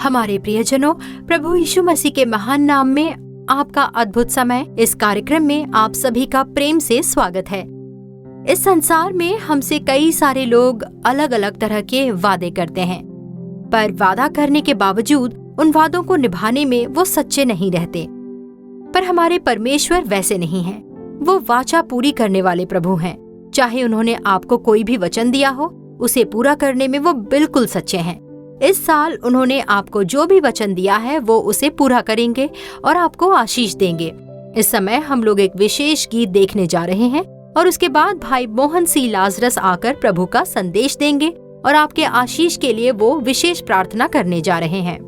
हमारे प्रियजनों, प्रभु यीशु मसीह के महान नाम में आपका अद्भुत समय इस कार्यक्रम में आप सभी का प्रेम से स्वागत है। इस संसार में हमसे कई सारे लोग अलग अलग तरह के वादे करते हैं, पर वादा करने के बावजूद उन वादों को निभाने में वो सच्चे नहीं रहते। पर हमारे परमेश्वर वैसे नहीं हैं। वो वाचा पूरी करने वाले प्रभु हैं। चाहे उन्होंने आपको कोई भी वचन दिया हो, उसे पूरा करने में वो बिल्कुल सच्चे हैं। इस साल उन्होंने आपको जो भी वचन दिया है वो उसे पूरा करेंगे और आपको आशीष देंगे। इस समय हम लोग एक विशेष गीत देखने जा रहे हैं और उसके बाद भाई मोहन सी लाजरस आकर प्रभु का संदेश देंगे और आपके आशीष के लिए वो विशेष प्रार्थना करने जा रहे हैं।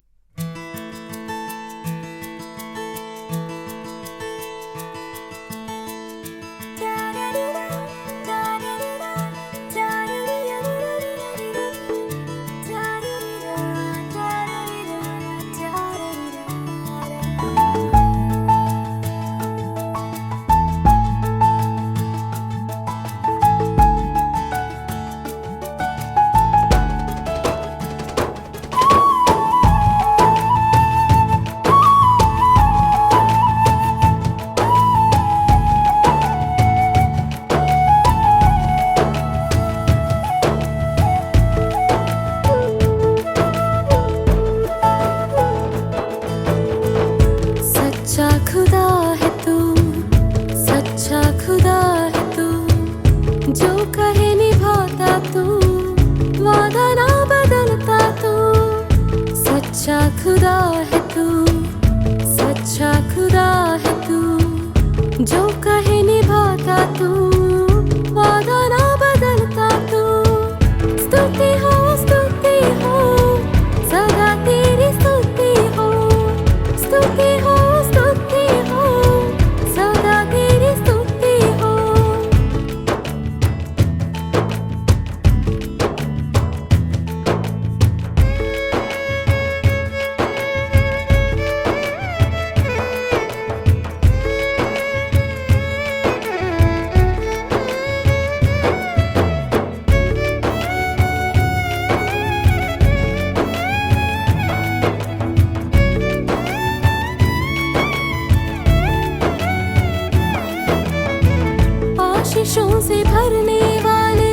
आशीषों से भरने वाले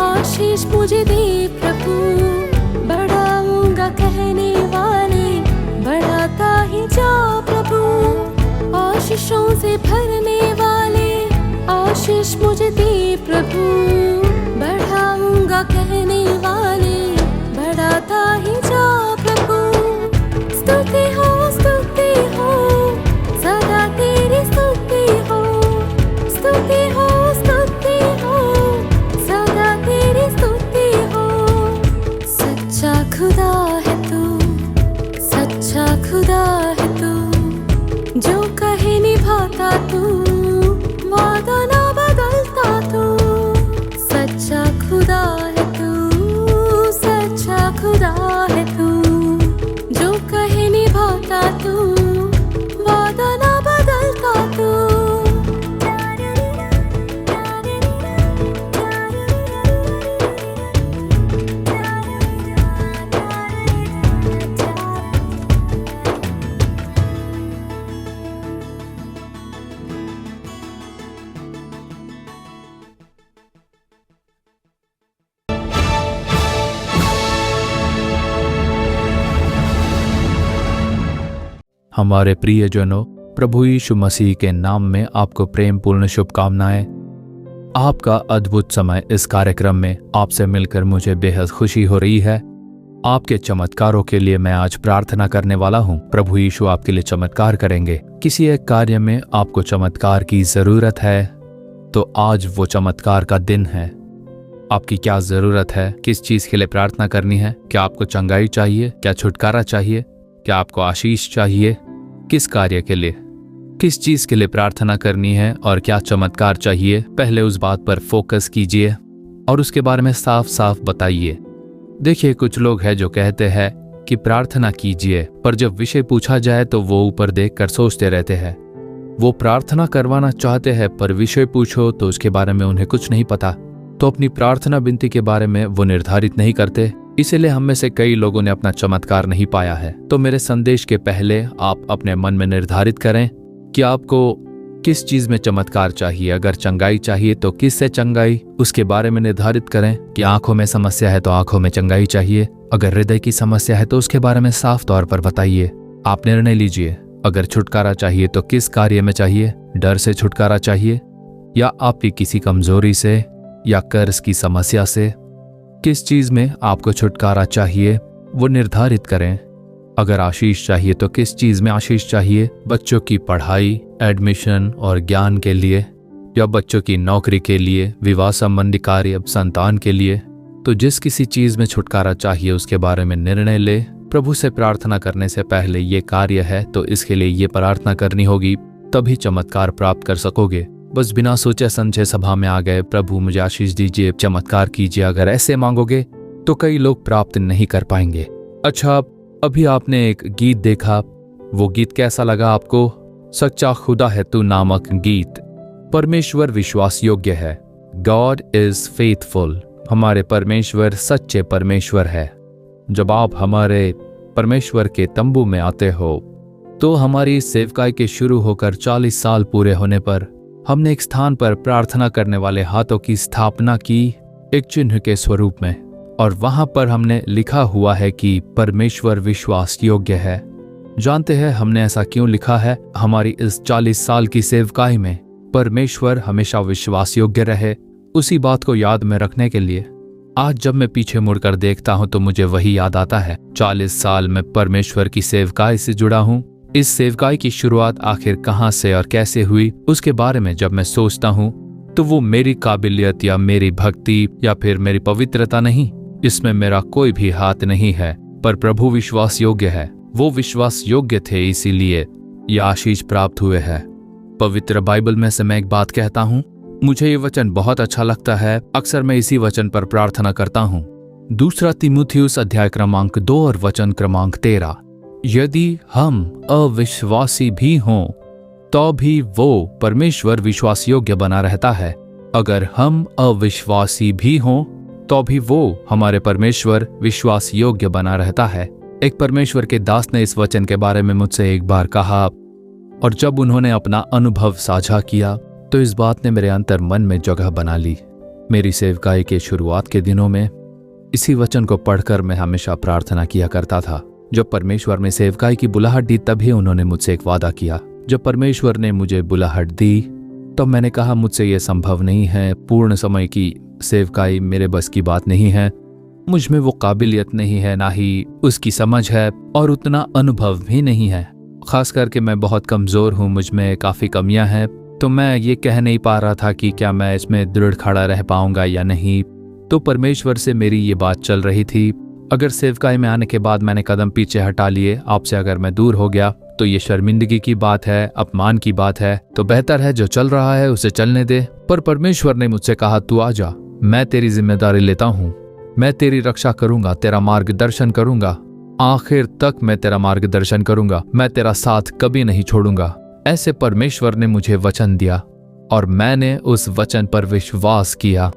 आशीष मुझे दे प्रभु, बढ़ाऊंगा कहने वाले बढ़ाता ही जा प्रभु। आशीषों से भरने वाले आशीष मुझे दे प्रभु, बढ़ाऊंगा कहने वाले बढ़ाता ही जा प्रभु। स्तुति हो सदा तेरी स्तुति हो, स्तुति हो सदा तेरी स्तुति हो। सच्चा खुदा है तू, सच्चा खुदा है तू, जो कहे निभाता तू, वादा ना बदलता तू। सच्चा खुदा है तू, सच्चा खुदा है तू, जो कहे निभाता तू, वादा ना बदलता तू। हमारे प्रियजनों, प्रभु यीशु मसीह के नाम में आपको प्रेम पूर्ण शुभकामनाएं। आपका अद्भुत समय इस कार्यक्रम में आपसे मिलकर मुझे बेहद खुशी हो रही है। आपके चमत्कारों के लिए मैं आज प्रार्थना करने वाला हूं। प्रभु यीशु आपके लिए चमत्कार करेंगे। किसी एक कार्य में आपको चमत्कार की जरूरत है तो आज वो चमत्कार का दिन है। आपकी क्या जरूरत है? किस चीज के लिए प्रार्थना करनी है? क्या आपको चंगाई चाहिए? क्या छुटकारा चाहिए? क्या आपको आशीष चाहिए? किस कार्य के लिए, किस चीज के लिए प्रार्थना करनी है और क्या चमत्कार चाहिए? पहले उस बात पर फोकस कीजिए और उसके बारे में साफ साफ बताइए। देखिए, कुछ लोग हैं जो कहते हैं कि प्रार्थना कीजिए, पर जब विषय पूछा जाए तो वो ऊपर देखकर सोचते रहते हैं। वो प्रार्थना करवाना चाहते हैं पर विषय पूछो तो उसके बारे में उन्हें कुछ नहीं पता। तो अपनी प्रार्थना विनती के बारे में वो निर्धारित नहीं करते इसीलिए हम में से कई लोगों ने अपना चमत्कार नहीं पाया है। तो मेरे संदेश के पहले आप अपने मन में निर्धारित करें कि आपको किस चीज में चमत्कार चाहिए। अगर चंगाई चाहिए तो किससे चंगाई, उसके बारे में निर्धारित करें कि आंखों में समस्या है तो आंखों में चंगाई चाहिए। अगर हृदय की समस्या है तो उसके बारे में साफ तौर पर बताइए। आप निर्णय लीजिए। अगर छुटकारा चाहिए तो किस कार्य में चाहिए, डर से छुटकारा चाहिए या आपकी किसी कमजोरी से या कर्ज की समस्या से, किस चीज में आपको छुटकारा चाहिए वो निर्धारित करें। अगर आशीष चाहिए तो किस चीज में आशीष चाहिए, बच्चों की पढ़ाई, एडमिशन और ज्ञान के लिए या बच्चों की नौकरी के लिए, विवाह संबंधी कार्य, संतान के लिए। तो जिस किसी चीज में छुटकारा चाहिए उसके बारे में निर्णय ले। प्रभु से प्रार्थना करने से पहले ये कार्य है तो इसके लिए ये प्रार्थना करनी होगी, तभी चमत्कार प्राप्त कर सकोगे। बस बिना सोचे समझे सभा में आ गए, प्रभु मुझे आशीष दीजिए, चमत्कार कीजिए, अगर ऐसे मांगोगे तो कई लोग प्राप्त नहीं कर पाएंगे। अच्छा, अभी आपने एक गीत देखा, वो गीत कैसा लगा आपको? सच्चा खुदा है तू नामक गीत। परमेश्वर विश्वास योग्य है। God is faithful. हमारे परमेश्वर सच्चे परमेश्वर है। जब आप हमारे परमेश्वर के तंबू में आते हो तो हमारी सेवकाई के शुरू होकर 40 साल पूरे होने पर हमने एक स्थान पर प्रार्थना करने वाले हाथों की स्थापना की, एक चिन्ह के स्वरूप में, और वहां पर हमने लिखा हुआ है कि परमेश्वर विश्वास योग्य है। जानते हैं हमने ऐसा क्यों लिखा है? हमारी इस 40 साल की सेवकाई में परमेश्वर हमेशा विश्वास योग्य रहे, उसी बात को याद में रखने के लिए। आज जब मैं पीछे मुड़कर देखता हूं तो मुझे वही याद आता है। 40 साल में परमेश्वर की सेवकाई से जुड़ा हूं। इस सेवकाई की शुरुआत आखिर कहां से और कैसे हुई, उसके बारे में जब मैं सोचता हूं तो वो मेरी काबिलियत या मेरी भक्ति या फिर मेरी पवित्रता नहीं, इसमें मेरा कोई भी हाथ नहीं है। पर प्रभु विश्वास योग्य है। वो विश्वास योग्य थे, इसीलिए ये आशीष प्राप्त हुए हैं। पवित्र बाइबल में से मैं एक बात कहता हूँ, मुझे ये वचन बहुत अच्छा लगता है। अक्सर मैं इसी वचन पर प्रार्थना करता हूँ। 2 तीमुथियुस अध्याय क्रमांक 2 और वचन क्रमांक 13। यदि हम अविश्वासी भी हों तो भी वो परमेश्वर विश्वास योग्य बना रहता है। अगर हम अविश्वासी भी हों तो भी वो हमारे परमेश्वर विश्वास योग्य बना रहता है। एक परमेश्वर के दास ने इस वचन के बारे में मुझसे एक बार कहा, और जब उन्होंने अपना अनुभव साझा किया तो इस बात ने मेरे अंतर मन में जगह बना ली। मेरी सेवकाई के शुरुआत के दिनों में इसी वचन को पढ़कर मैं हमेशा प्रार्थना किया करता था। जब परमेश्वर ने सेवकाई की बुलाहट दी तभी उन्होंने मुझसे एक वादा किया। जब परमेश्वर ने मुझे बुलाहट दी तब मैंने कहा, मुझसे यह संभव नहीं है, पूर्ण समय की सेवकाई मेरे बस की बात नहीं है, मुझ में वो काबिलियत नहीं है, ना ही उसकी समझ है और उतना अनुभव भी नहीं है। खास करके मैं बहुत कमजोर हूँ, मुझ में काफी कमियां हैं। तो मैं ये कह नहीं पा रहा था कि क्या मैं इसमें दृढ़ खड़ा रह पाऊंगा या नहीं। तो परमेश्वर से मेरी ये बात चल रही थी। अगर सेवकाई में आने के बाद मैंने कदम पीछे हटा लिए, आपसे अगर मैं दूर हो गया तो ये शर्मिंदगी की बात है, अपमान की बात है। तो बेहतर है जो चल रहा है उसे चलने दे। पर परमेश्वर ने मुझसे कहा, तू आ जा, मैं तेरी जिम्मेदारी लेता हूँ, मैं तेरी रक्षा करूंगा, तेरा मार्गदर्शन करूंगा, आखिर तक मैं तेरा मार्गदर्शन करूंगा, मैं तेरा साथ कभी नहीं छोड़ूंगा। ऐसे परमेश्वर ने मुझे वचन दिया और मैंने उस वचन पर विश्वास किया।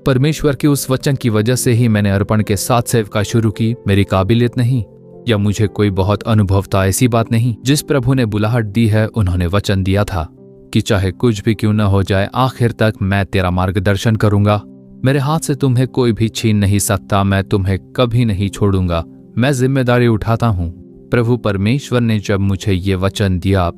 परमेश्वर के उस वचन की वजह से ही मैंने अर्पण के साथ सेवकाई शुरू की। मेरी काबिलियत नहीं या मुझे कोई बहुत अनुभव था, ऐसी बात नहीं। जिस प्रभु ने बुलाहट दी है उन्होंने वचन दिया था कि चाहे कुछ भी क्यों न हो जाए, आखिर तक मैं तेरा मार्गदर्शन करूंगा, मेरे हाथ से तुम्हें कोई भी छीन नहीं सकता, मैं तुम्हें कभी नहीं छोड़ूंगा, मैं जिम्मेदारी उठाता हूँ। प्रभु परमेश्वर ने जब मुझे ये वचन दिया,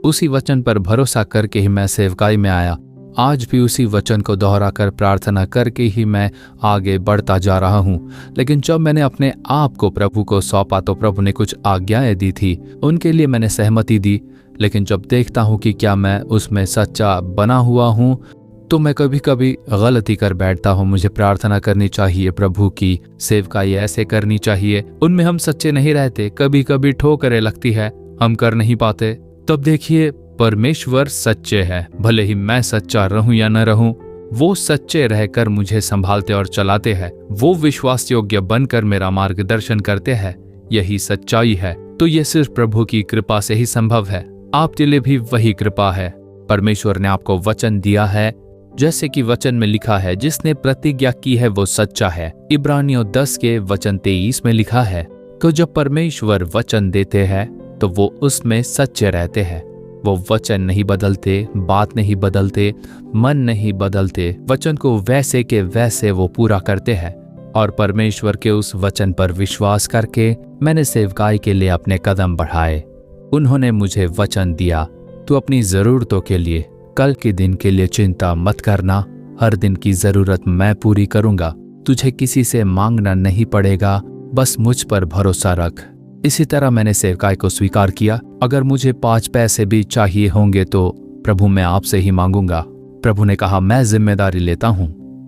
उसी वचन पर भरोसा करके ही मैं सेवकाई में आया। आज भी उसी वचन को दोहरा कर प्रार्थना करके ही मैं आगे बढ़ता जा रहा हूँ। लेकिन जब मैंने अपने आप को प्रभु को सौंपा तो प्रभु ने कुछ आज्ञाएं दी थी, उनके लिए मैंने सहमति दी। लेकिन जब देखता हूँ कि क्या मैं उसमें सच्चा बना हुआ हूँ तो मैं कभी कभी गलती कर बैठता हूँ। मुझे प्रार्थना करनी चाहिए प्रभु की सेवकाई ऐसे करनी चाहिए, उनमें हम सच्चे नहीं रहते, कभी कभी ठोकरें लगती है, हम कर नहीं पाते। तब देखिए परमेश्वर सच्चे हैं, भले ही मैं सच्चा रहूं या न रहूं, वो सच्चे रहकर मुझे संभालते और चलाते हैं। वो विश्वास योग्य बनकर मेरा मार्गदर्शन करते हैं। यही सच्चाई है। तो ये सिर्फ प्रभु की कृपा से ही संभव है। आपके लिए भी वही कृपा है। परमेश्वर ने आपको वचन दिया है जैसे कि वचन में लिखा है, जिसने प्रतिज्ञा की है वो सच्चा है। इब्रानियों 10 के वचन 23 में लिखा है, तो जब परमेश्वर वचन देते हैं तो वो उसमें सच्चे रहते हैं। वो वचन नहीं बदलते, बात नहीं बदलते, मन नहीं बदलते। वचन को वैसे के वैसे वो पूरा करते हैं। और परमेश्वर के उस वचन पर विश्वास करके मैंने सेवकाई के लिए अपने कदम बढ़ाए। उन्होंने मुझे वचन दिया, तू अपनी जरूरतों के लिए, कल के दिन के लिए चिंता मत करना, हर दिन की जरूरत मैं पूरी करूंगा। तुझे किसी से मांगना नहीं पड़ेगा, बस मुझ पर भरोसा रख। इसी तरह मैंने सेवकाई को स्वीकार किया। अगर मुझे 5 पैसे भी चाहिए होंगे तो प्रभु मैं आपसे ही मांगूंगा। प्रभु ने कहा, मैं जिम्मेदारी लेता हूं,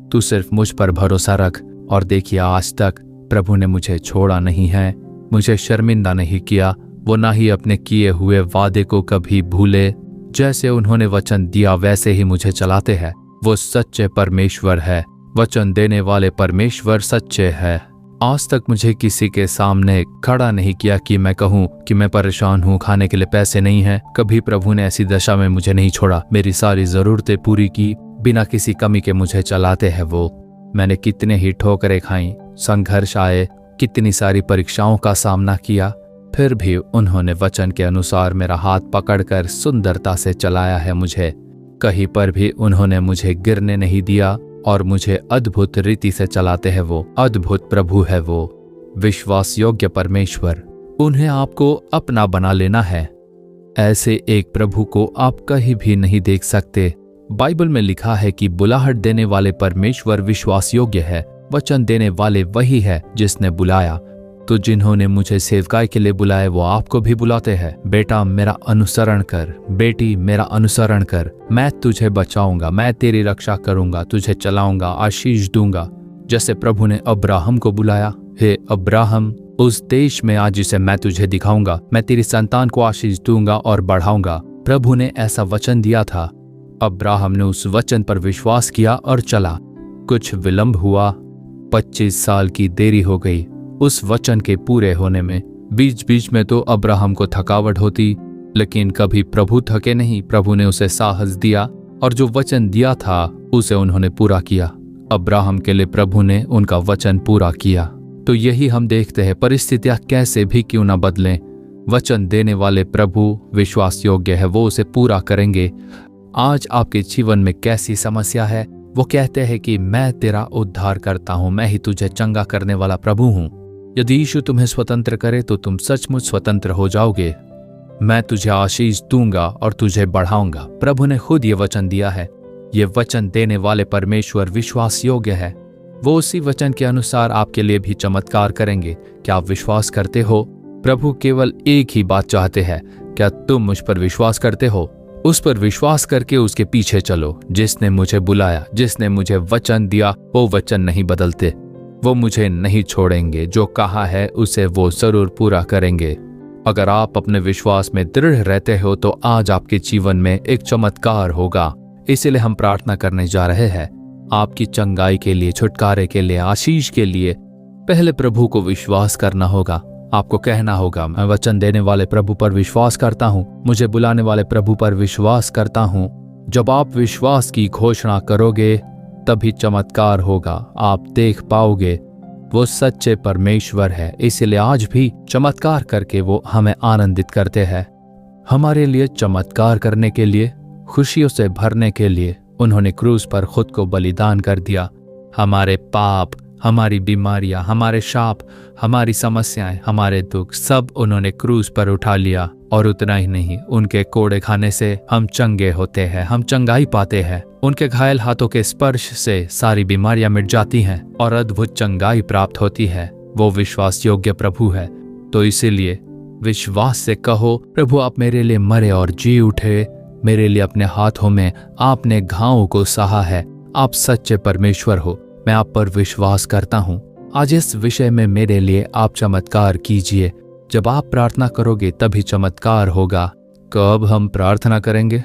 तू सिर्फ मुझ पर भरोसा रख। और देखिए, आज तक प्रभु ने मुझे छोड़ा नहीं है, मुझे शर्मिंदा नहीं किया। वो ना ही अपने किए हुए वादे को कभी भूले। जैसे उन्होंने वचन दिया वैसे ही मुझे चलाते हैं। वो सच्चे परमेश्वर है। वचन देने वाले परमेश्वर सच्चे है। आज तक मुझे किसी के सामने खड़ा नहीं किया कि मैं कहूँ कि मैं परेशान हूँ, खाने के लिए पैसे नहीं है। कभी प्रभु ने ऐसी दशा में मुझे नहीं छोड़ा। मेरी सारी जरूरतें पूरी की, बिना किसी कमी के मुझे चलाते हैं वो। मैंने कितने ही ठोकरें खाई, संघर्ष आए, कितनी सारी परीक्षाओं का सामना किया, फिर भी उन्होंने वचन के अनुसार मेरा हाथ पकड़कर सुंदरता से चलाया है मुझे। कहीं पर भी उन्होंने मुझे गिरने नहीं दिया और मुझे अद्भुत रीति से चलाते हैं वो। अद्भुत प्रभु है वो, विश्वास योग्य परमेश्वर। उन्हें आपको अपना बना लेना है। ऐसे एक प्रभु को आप कहीं भी नहीं देख सकते। बाइबल में लिखा है कि बुलाहट देने वाले परमेश्वर विश्वास योग्य है। वचन देने वाले वही है जिसने बुलाया। तो जिन्होंने मुझे सेवकाई के लिए बुलाया वो आपको भी बुलाते हैं। बेटा मेरा अनुसरण कर, बेटी मेरा अनुसरण कर, मैं तुझे बचाऊंगा, मैं तेरी रक्षा करूंगा, तुझे चलाऊंगा, आशीष दूंगा। जैसे प्रभु ने अब्राहम को बुलाया, हे अब्राहम, उस देश में आज जिसे मैं तुझे दिखाऊंगा, मैं तेरी संतान को आशीष दूंगा और बढ़ाऊंगा। प्रभु ने ऐसा वचन दिया था। अब्राहम ने उस वचन पर विश्वास किया और चला। कुछ विलंब हुआ, 25 साल की देरी हो गई उस वचन के पूरे होने में। बीच बीच में तो अब्राहम को थकावट होती, लेकिन कभी प्रभु थके नहीं। प्रभु ने उसे साहस दिया और जो वचन दिया था उसे उन्होंने पूरा किया। अब्राहम के लिए प्रभु ने उनका वचन पूरा किया। तो यही हम देखते हैं, परिस्थितियां कैसे भी क्यों न बदलें, वचन देने वाले प्रभु विश्वास योग्य है, वो उसे पूरा करेंगे। आज आपके जीवन में कैसी समस्या है, वो कहते हैं कि मैं तेरा उद्धार करता हूं, मैं ही तुझे चंगा करने वाला प्रभु हूं। यदि यीशु तुम्हें स्वतंत्र करे तो तुम सचमुच स्वतंत्र हो जाओगे। मैं तुझे आशीष दूंगा और तुझे बढ़ाऊंगा। प्रभु ने खुद ये वचन दिया है। ये वचन देने वाले परमेश्वर विश्वास योग्य है। वो उसी वचन के अनुसार आपके लिए भी चमत्कार करेंगे। क्या आप विश्वास करते हो? प्रभु केवल एक ही बात चाहते हैं, क्या तुम मुझ पर विश्वास करते हो? उस पर विश्वास करके उसके पीछे चलो। जिसने मुझे बुलाया, जिसने मुझे वचन दिया, वो वचन नहीं बदलते। वो मुझे नहीं छोड़ेंगे। जो कहा है उसे वो जरूर पूरा करेंगे। अगर आप अपने विश्वास में दृढ़ रहते हो तो आज आपके जीवन में एक चमत्कार होगा। इसीलिए हम प्रार्थना करने जा रहे हैं आपकी चंगाई के लिए, छुटकारे के लिए, आशीष के लिए। पहले प्रभु को विश्वास करना होगा। आपको कहना होगा, मैं वचन देने वाले प्रभु पर विश्वास करता हूँ, मुझे बुलाने वाले प्रभु पर विश्वास करता हूँ। जब आप विश्वास की घोषणा करोगे तभी चमत्कार होगा। आप देख पाओगे वो सच्चे परमेश्वर है। इसलिए आज भी चमत्कार करके वो हमें आनंदित करते हैं। हमारे लिए चमत्कार करने के लिए, खुशियों से भरने के लिए उन्होंने क्रूस पर खुद को बलिदान कर दिया। हमारे पाप, हमारी बीमारियां, हमारे शाप, हमारी समस्याएं, हमारे दुख सब उन्होंने क्रूस पर उठा लिया। और उतना ही नहीं, उनके कोड़े खाने से हम चंगे होते हैं, हम चंगाई पाते हैं। उनके घायल हाथों के स्पर्श से सारी बीमारियां मिट जाती हैं और अद्भुत चंगाई प्राप्त होती है। वो विश्वास योग्य प्रभु है। तो इसीलिए विश्वास से कहो, प्रभु आप मेरे लिए मरे और जी उठे। मेरे लिए अपने हाथों में आपने घावों को सहा है। आप सच्चे परमेश्वर हो। मैं आप पर विश्वास करता हूँ। आज इस विषय में मेरे लिए आप चमत्कार कीजिए। जब आप प्रार्थना करोगे तभी चमत्कार होगा। कब हम प्रार्थना करेंगे?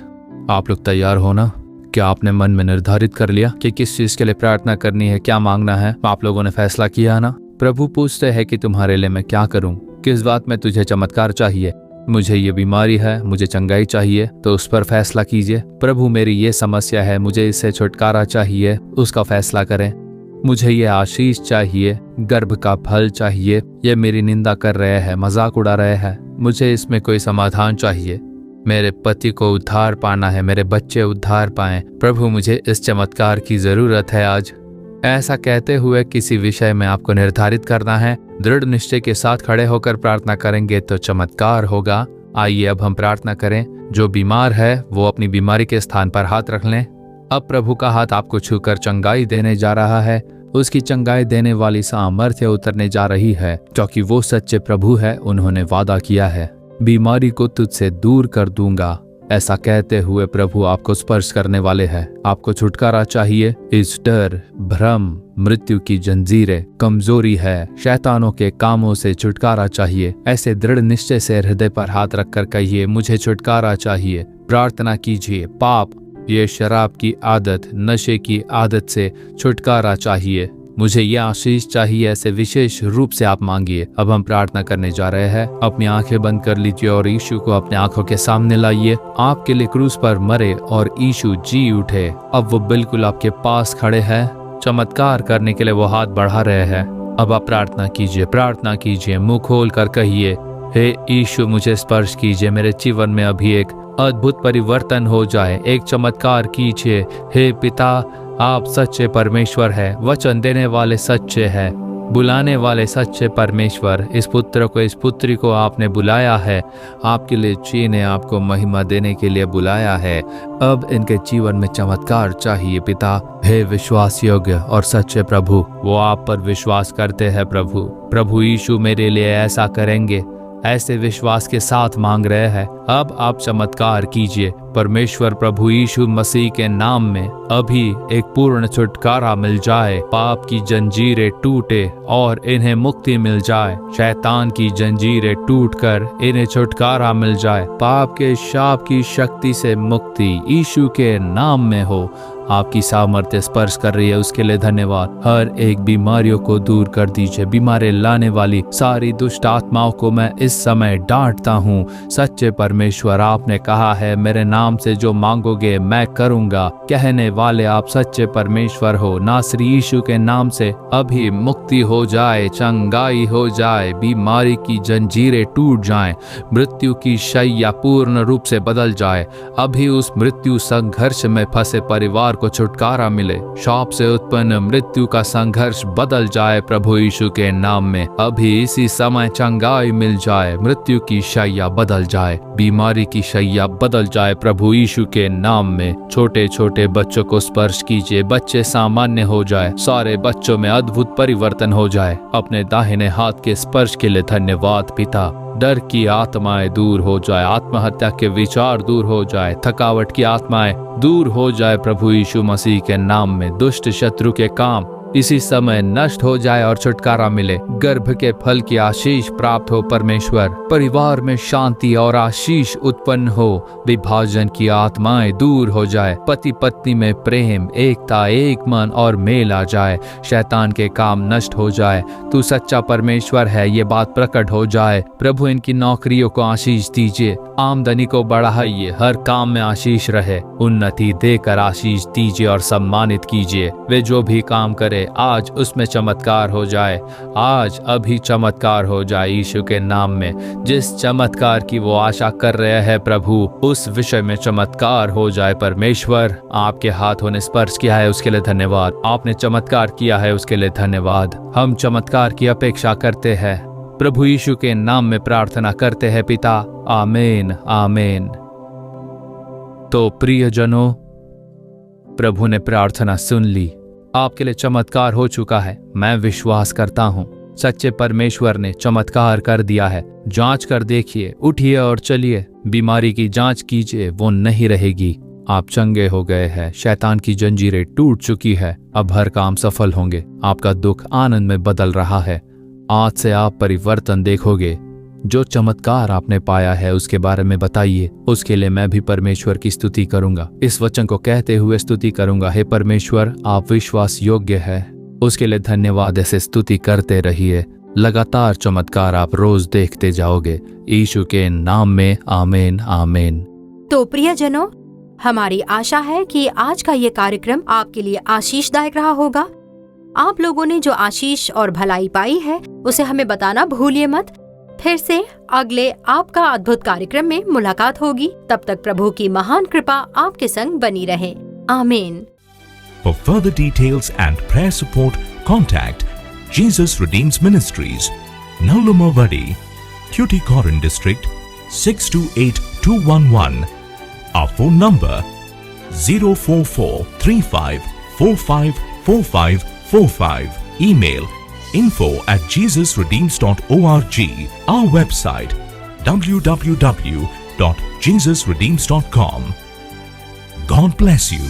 आप लोग तैयार हो ना? क्या आपने मन में निर्धारित कर लिया कि किस चीज के लिए प्रार्थना करनी है, क्या मांगना है? आप लोगों ने फैसला किया ना? प्रभु पूछते हैं कि तुम्हारे लिए मैं क्या करूं, किस बात में तुझे चमत्कार चाहिए। मुझे ये बीमारी है, मुझे चंगाई चाहिए, तो उस पर फैसला कीजिए। प्रभु मेरी ये समस्या है, मुझे इससे छुटकारा चाहिए, उसका फैसला करें। मुझे ये आशीष चाहिए, गर्भ का फल चाहिए, ये मेरी निंदा कर रहे हैं, मजाक उड़ा रहे हैं, मुझे इसमें कोई समाधान चाहिए। मेरे पति को उद्धार पाना है, मेरे बच्चे उद्धार पाएं। प्रभु मुझे इस चमत्कार की जरूरत है आज। ऐसा कहते हुए किसी विषय में आपको निर्धारित करना है, दृढ़ निश्चय के साथ खड़े होकर प्रार्थना करेंगे तो चमत्कार होगा। आइए अब हम प्रार्थना करें। जो बीमार है वो अपनी बीमारी के स्थान पर हाथ रख लें। अब प्रभु का हाथ आपको छूकर चंगाई देने जा रहा है। उसकी चंगाई देने वाली सामर्थ्य उतरने जा रही है, क्योंकि वो सच्चे प्रभु है। उन्होंने वादा किया है, बीमारी को तुझसे दूर कर दूंगा। ऐसा कहते हुए प्रभु आपको स्पर्श करने वाले हैं। आपको छुटकारा चाहिए। इस डर, भ्रम, मृत्यु की जंजीरें, कमजोरी है, शैतानों के कामों से छुटकारा चाहिए। ऐसे दृढ़ निश्चय से हृदय पर हाथ रखकर कहिए, मुझे छुटकारा चाहिए। प्रार्थना कीजिए, पाप, ये शराब की आदत, नशे की आदत से छुटकारा चाहिए। मुझे यह आशीष चाहिए। ऐसे विशेष रूप से आप मांगिए। अब हम प्रार्थना करने जा रहे हैं। अपनी आंखें बंद कर लीजिए और यीशु को अपने आंखों के सामने लाइए। आपके लिए क्रूस पर मरे और यीशु जी उठे। अब वो बिल्कुल आपके पास खड़े हैं। चमत्कार करने के लिए वो हाथ बढ़ा रहे हैं। अब आप प्रार्थना कीजिए, प्रार्थना कीजिए, मुंह खोल कर कहिए, हे यीशु मुझे स्पर्श कीजिए, मेरे जीवन में अभी एक अद्भुत परिवर्तन हो जाए, एक चमत्कार कीजिए। हे पिता, आप सच्चे परमेश्वर हैं, वचन देने वाले सच्चे हैं, बुलाने वाले सच्चे परमेश्वर। इस पुत्र को, इस पुत्री को आपने बुलाया है, आपके लिए जीने, आपको महिमा देने के लिए बुलाया है। अब इनके जीवन में चमत्कार चाहिए पिता। हे विश्वास योग्य और सच्चे प्रभु, वो आप पर विश्वास करते हैं प्रभु। प्रभु यीशु मेरे लिए ऐसा करेंगे, ऐसे विश्वास के साथ मांग रहे हैं। अब आप चमत्कार कीजिए। परमेश्वर प्रभु यीशु मसीह के नाम में अभी एक पूर्ण छुटकारा मिल जाए। पाप की जंजीरें टूटे और इन्हें मुक्ति मिल जाए। शैतान की जंजीरें टूटकर इन्हें छुटकारा मिल जाए। पाप के शाप की शक्ति से मुक्ति यीशु के नाम में हो। आपकी सामर्थ्य स्पर्श कर रही है, उसके लिए धन्यवाद। हर एक बीमारियों को दूर कर दीजिए। बीमारी लाने वाली सारी दुष्ट आत्माओं को मैं इस समय डांटता हूँ। सच्चे परमेश्वर, आपने कहा है मेरे नाम से जो मांगोगे मैं करूँगा। कहने वाले आप सच्चे परमेश्वर हो। नासरी यीशु के नाम से अभी मुक्ति हो जाए, चंगाई हो जाए, बीमारी की जंजीरें टूट जाएं, मृत्यु की शैया पूर्ण रूप से बदल जाए। अभी उस मृत्यु संघर्ष में फंसे परिवार को छुटकारा मिले। शाप से उत्पन्न मृत्यु का संघर्ष बदल जाए प्रभु यीशु के नाम में। अभी इसी समय चंगाई मिल जाए, मृत्यु की शैया बदल जाए, बीमारी की शैया बदल जाए प्रभु यीशु के नाम में। छोटे छोटे बच्चों को स्पर्श कीजिए, बच्चे सामान्य हो जाए, सारे बच्चों में अद्भुत परिवर्तन हो जाए। अपने दाहिने हाथ के स्पर्श के लिए धन्यवाद पिता। डर की आत्माएं दूर हो जाए, आत्महत्या के विचार दूर हो जाए, थकावट की आत्माएं दूर हो जाए प्रभु यीशु मसीह के नाम में। दुष्ट शत्रु के काम इसी समय नष्ट हो जाए और छुटकारा मिले। गर्भ के फल की आशीष प्राप्त हो परमेश्वर। परिवार में शांति और आशीष उत्पन्न हो। विभाजन की आत्माएं दूर हो जाए। पति पत्नी में प्रेम, एकता, एक मन और मेल आ जाए। शैतान के काम नष्ट हो जाए। तू सच्चा परमेश्वर है, ये बात प्रकट हो जाए। प्रभु इनकी नौकरियों को आशीष दीजिए, आमदनी को बढ़ाइए, हर काम में आशीष रहे। उन्नति देकर आशीष दीजिए और सम्मानित कीजिए। वे जो भी काम करे आज उसमें चमत्कार हो जाए। आज अभी चमत्कार हो जाए यीशु के नाम में। जिस चमत्कार की वो आशा कर रहे हैं प्रभु, उस विषय में चमत्कार हो जाए परमेश्वर। आपके हाथों ने स्पर्श किया है, उसके लिए धन्यवाद। आपने चमत्कार किया है, उसके लिए धन्यवाद। हम चमत्कार की अपेक्षा करते हैं। प्रभु यीशु के नाम में प्रार्थना करते हैं पिता, आमीन आमीन। तो प्रियजनों, प्रभु ने प्रार्थना सुन ली। आपके लिए चमत्कार हो चुका है। मैं विश्वास करता हूँ सच्चे परमेश्वर ने चमत्कार कर दिया है। जांच कर देखिए, उठिए और चलिए। बीमारी की जांच कीजिए, वो नहीं रहेगी। आप चंगे हो गए हैं। शैतान की जंजीरें टूट चुकी है। अब हर काम सफल होंगे। आपका दुख आनंद में बदल रहा है। आज से आप परिवर्तन देखोगे। जो चमत्कार आपने पाया है उसके बारे में बताइए। उसके लिए मैं भी परमेश्वर की स्तुति करूंगा। इस वचन को कहते हुए स्तुति करूंगा, हे परमेश्वर, आप विश्वास योग्य है। उसके लिए धन्यवाद। ऐसे स्तुति करते रहिए। लगातार चमत्कार आप रोज देखते जाओगे। यीशु के नाम में आमीन आमीन। तो प्रियजनों, हमारी आशा है कि आज का ये कार्यक्रम आपके लिए आशीषदायक रहा होगा। आप लोगों ने जो आशीष और भलाई पाई है उसे हमें बताना भूलिए मत। फिर से अगले आपका अद्भुत कार्यक्रम में मुलाकात होगी। तब तक प्रभु की महान कृपा आपके संग बनी रहे। आमीन। For further details and prayer support, contact Jesus Redeems Ministries, Naulumavadi, Tuticorin District, 628211. Our phone number 04435454545. Email info@jesusredeems.org. Our website www.jesusredeems.com. God bless you.